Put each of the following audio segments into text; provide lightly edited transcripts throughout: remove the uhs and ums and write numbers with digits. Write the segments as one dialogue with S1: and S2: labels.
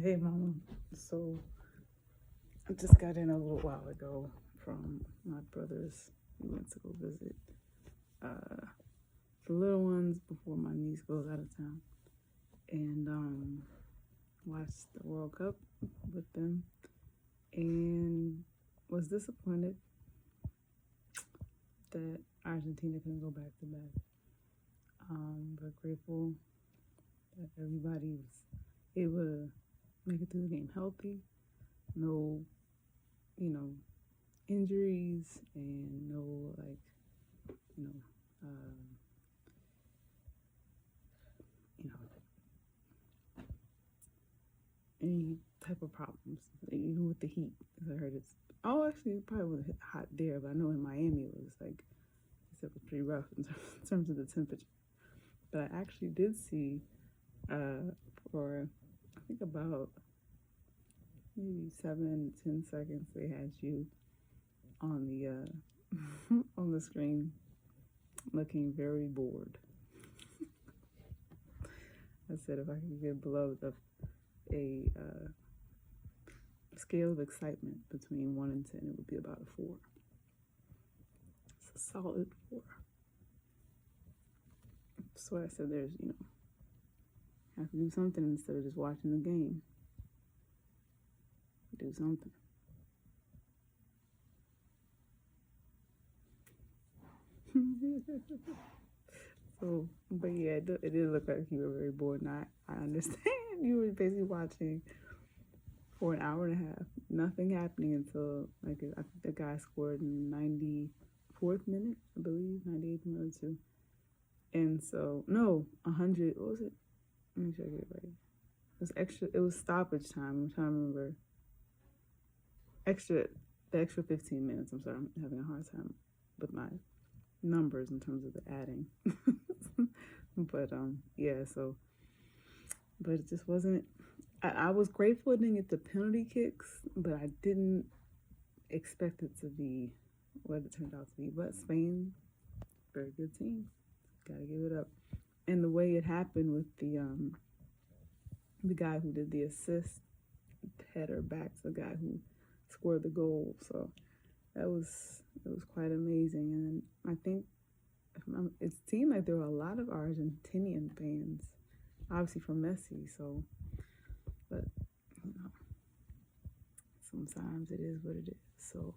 S1: Hey, Mama. So I just got in a little while ago from my brother's. We went to go visit uh, the little ones before my niece goes out of town, and watched the World Cup with them, and was disappointed that Argentina couldn't go back to back. But grateful that everybody was able to make it through the game healthy. No, you know, injuries and no you know, uh, you know, any type of problems, even with the heat. Because I heard it's actually it probably wasn't hot there, but I know in Miami it was like it was pretty rough in terms of the temperature. But I actually did see for I think about maybe 7 to 10 seconds they had you on the on the screen looking very bored. I said if I could give beloved a scale of excitement between 1 and 10, it would be about a 4. It's a solid 4. So I said there's, have to do something instead of just watching the game. Do something. So, but yeah, it did look like you were very bored. And I understand you were basically watching for an hour and a half, nothing happening until I think the guy scored in 94th minute, I believe, 98th minute too. And so no, 100. What was it? Let me check it right. It was extra. It was stoppage time. I'm trying to remember. The extra 15 minutes. I'm sorry, I'm having a hard time with my numbers in terms of the adding. But yeah. So, but it just wasn't. I was grateful it didn't get the penalty kicks, but I didn't expect it to be what it turned out to be. But Spain, very good team. Gotta give it up. And the way it happened with the guy who did the assist header back to the guy who scored the goal. So it was quite amazing. And I think it seemed like there were a lot of Argentinian fans, obviously from Messi. So, but sometimes it is what it is. So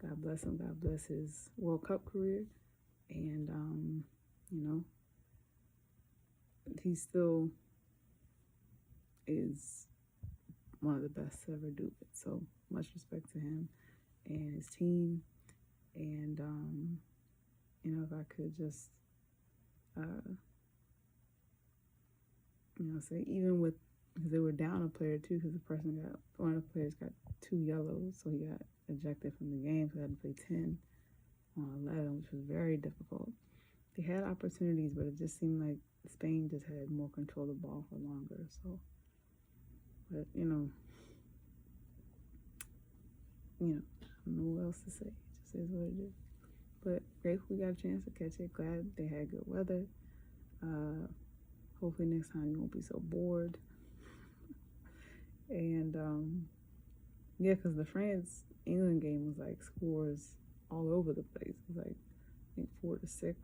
S1: God bless him. God bless his World Cup career. And he still is one of the best to ever do it. So much respect to him and his team. And if I could just say even with because they were down a player too, because one of the players got 2 yellows, so he got ejected from the game, so he had to play 10 on 11, which was very difficult. They had opportunities, but it just seemed like Spain just had more control of the ball for longer. So, but I don't know what else to say. It just is what it is. But grateful we got a chance to catch it. Glad they had good weather. Hopefully next time you won't be so bored. And yeah, because the France-England game was like scores all over the place. It was like I think 4-6.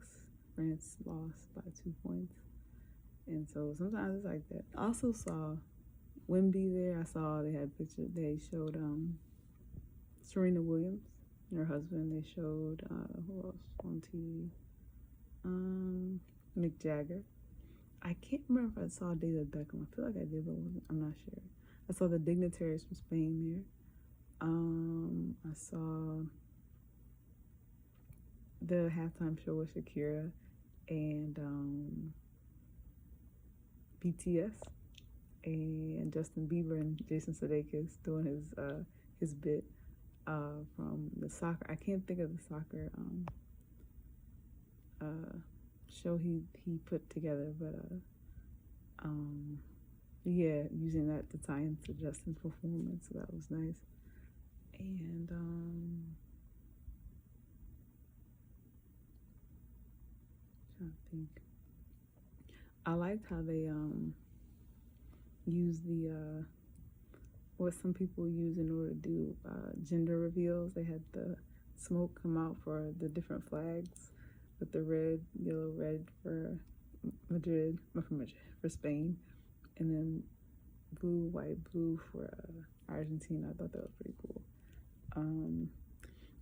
S1: France lost by 2 points. And so sometimes it's like that. I also saw Wimby there. I saw they had pictures. They showed Serena Williams and her husband. They showed who else on TV? Mick Jagger. I can't remember if I saw David Beckham. I feel like I did, but I'm not sure. I saw the dignitaries from Spain there. I saw the halftime show with Shakira and BTS and Justin Bieber and Jason Sudeikis doing his bit from the soccer. I can't think of the soccer show he put together, but yeah, using that to tie into Justin's performance, so that was nice. And trying to think, I liked how they used the what some people use in order to do gender reveals. They had the smoke come out for the different flags with the red, yellow, red for for Spain, and then blue, white, blue for Argentina. I thought that was pretty cool.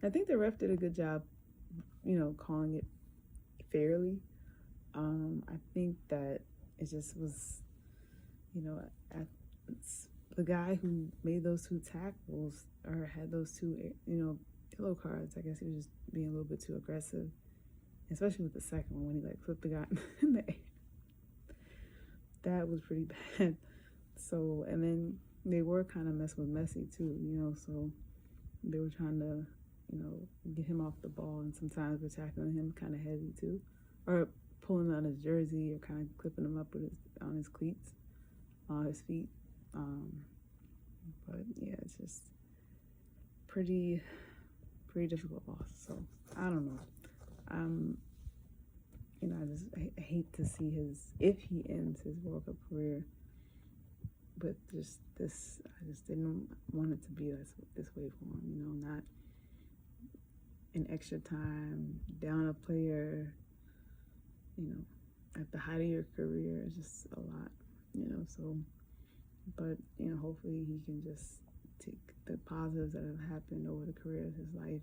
S1: I think the ref did a good job, calling it fairly. I think that it just was, the guy who made those 2 tackles or had those 2, yellow cards. I guess he was just being a little bit too aggressive, especially with the second one when he flipped the guy in the air. That was pretty bad. So, and then they were kind of messing with Messi too, so they were trying to, get him off the ball, and sometimes were tackling him kind of heavy too, or pulling on his jersey or kind of clipping him up on his cleats, on his feet. But yeah, it's just pretty difficult loss. So I don't know. I hate to see if he ends his World Cup career. But I just didn't want it to be this way for him, not in extra time, down a player, at the height of your career. It's just a lot, so, but, hopefully he can just take the positives that have happened over the career of his life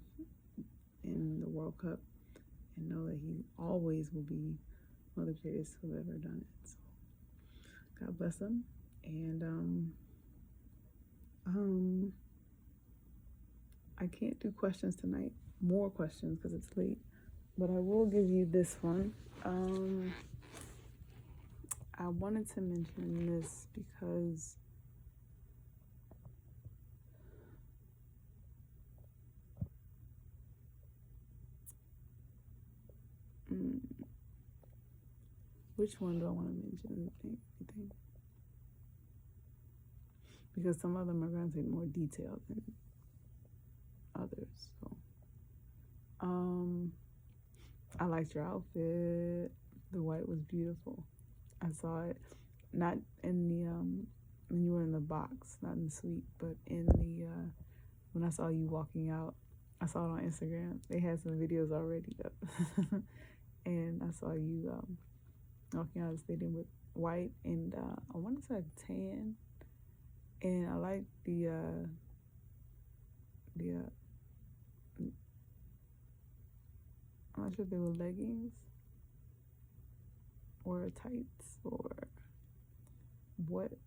S1: in the World Cup and know that he always will be one of the greatest who have ever done it. So, God bless him. And I can't do questions tonight, more questions because it's late, but I will give you this one. I wanted to mention this because which one do I want to mention? You think? Because some of them are going to take more detail than others. So, I liked your outfit. The white was beautiful. I saw it not in the when you were in the box, not in the suite, but in the when I saw you walking out. I saw it on Instagram. They had some videos already up, and I saw you walking out of the stadium with white and I want to say tan. And I like the I'm not sure if they were leggings or tights or what.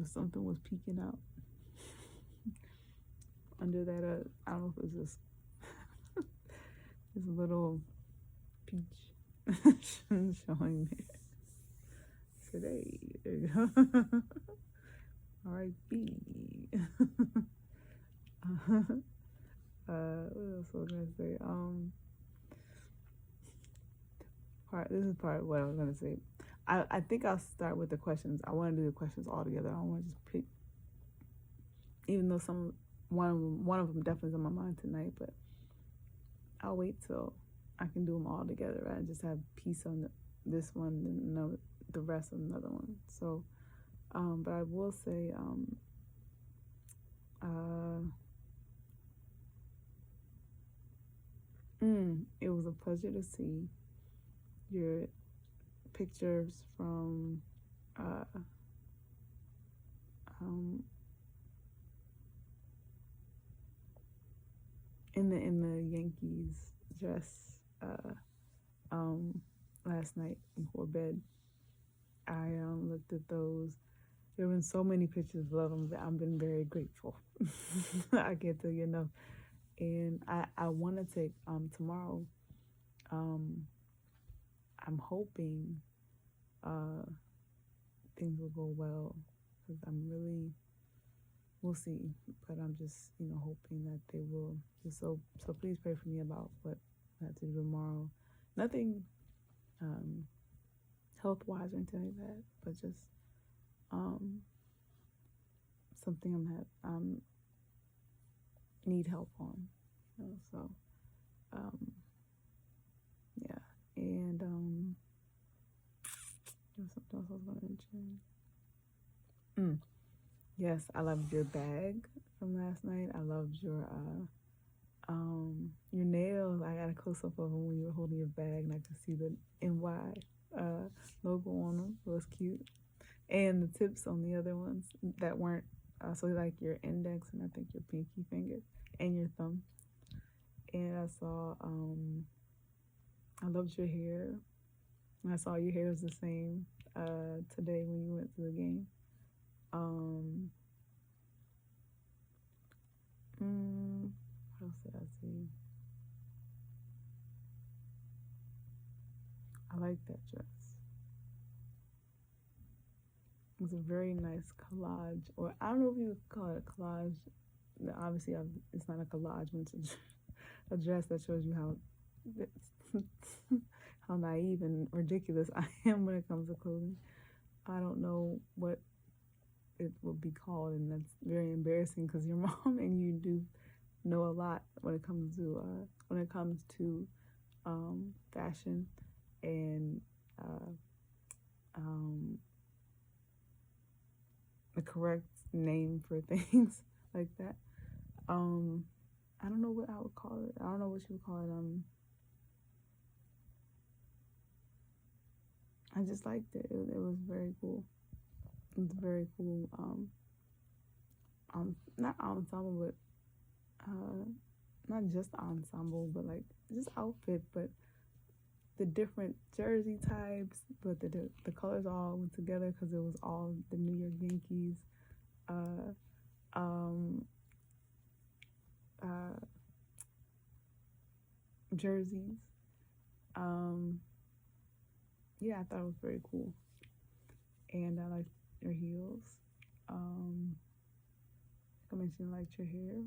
S1: Something was peeking out under that. I don't know if it was just this little peach showing there. Today, there you go. R.I.P. What else was I gonna say? This is part of what I was gonna say. I think I'll start with the questions. I want to do the questions all together. I don't want to just pick, even though one of them definitely is on my mind tonight. But I'll wait till I can do them all together, right? And just have peace on this one and the rest of another one. So, but I will say, it was a pleasure to see your pictures from in the Yankees dress last night before bed. I looked at those. There have been so many pictures of them that I've been very grateful. I can't tell you enough. And I want to take tomorrow. I'm hoping things will go well because we'll see. But I'm just hoping that they will. Just so please pray for me about what I have to do tomorrow. Nothing health-wise or anything like that, but just something I'm need help on. So yeah, and there was something else I was going to mention. Yes, I loved your bag from last night. I loved your nails. I got a close up of them when you were holding your bag, and I could see the NY logo on them. It was cute, and the tips on the other ones that weren't. So like your index and I think your pinky finger and your thumb. And I saw. I loved your hair. I saw your hair was the same today when you went to the game. What else did I see? I like that dress. It's a very nice collage, or I don't know if you would call it a collage. Obviously, it's not a collage when it's a dress that shows you how how naive and ridiculous I am when it comes to clothing. I don't know what it would be called, and that's very embarrassing because your mom and you do know a lot when it comes to fashion and the correct name for things like that. I don't know what I would call it. I don't know what you would call it. I just liked it. It was very cool. It was very cool. Not ensemble, but not just ensemble, but like just outfit, but the different jersey types, but the colors all went together because it was all the New York Yankees. Jerseys. Yeah, I thought it was very cool, and I liked your heels. I mentioned I liked your hair,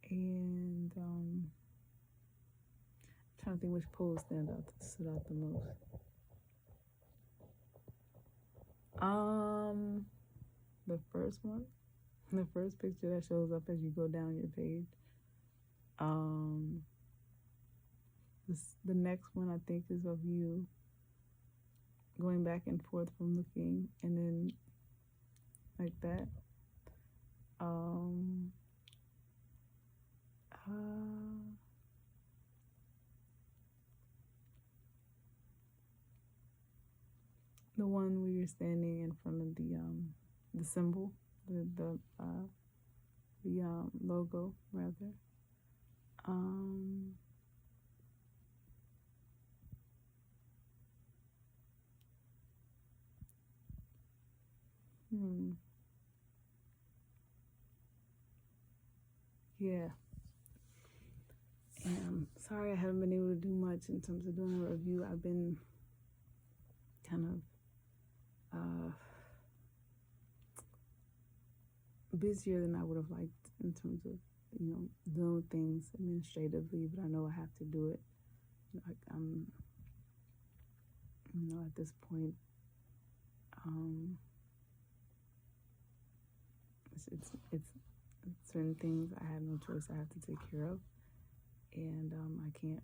S1: and I'm trying to think which pose stood out the most. The first one, the first picture that shows up as you go down your page. The next one I think is of you going back and forth from looking, and then like that. The one where you're standing in front of the symbol, the logo rather. Yeah. And I'm sorry I haven't been able to do much in terms of doing a review. I've been kind of busier than I would have liked in terms of, doing things administratively, but I know I have to do it. Like I'm, at this point, it's certain things I have no choice. I have to take care of, and I can't.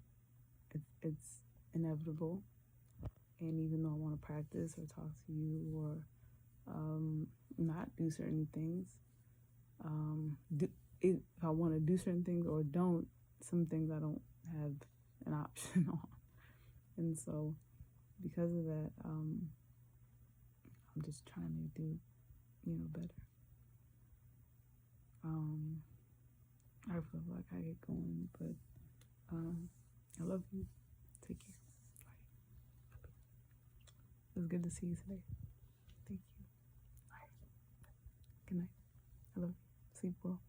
S1: It's inevitable. And even though I want to practice or talk to you or not do certain things, if I want to do certain things or don't, some things I don't have an option on. And so because of that, I'm just trying to do, better. I feel like I get going, but I love you. Take care. Bye. It was good to see you today. Thank you. All right. Good night. I love you. Sleep well.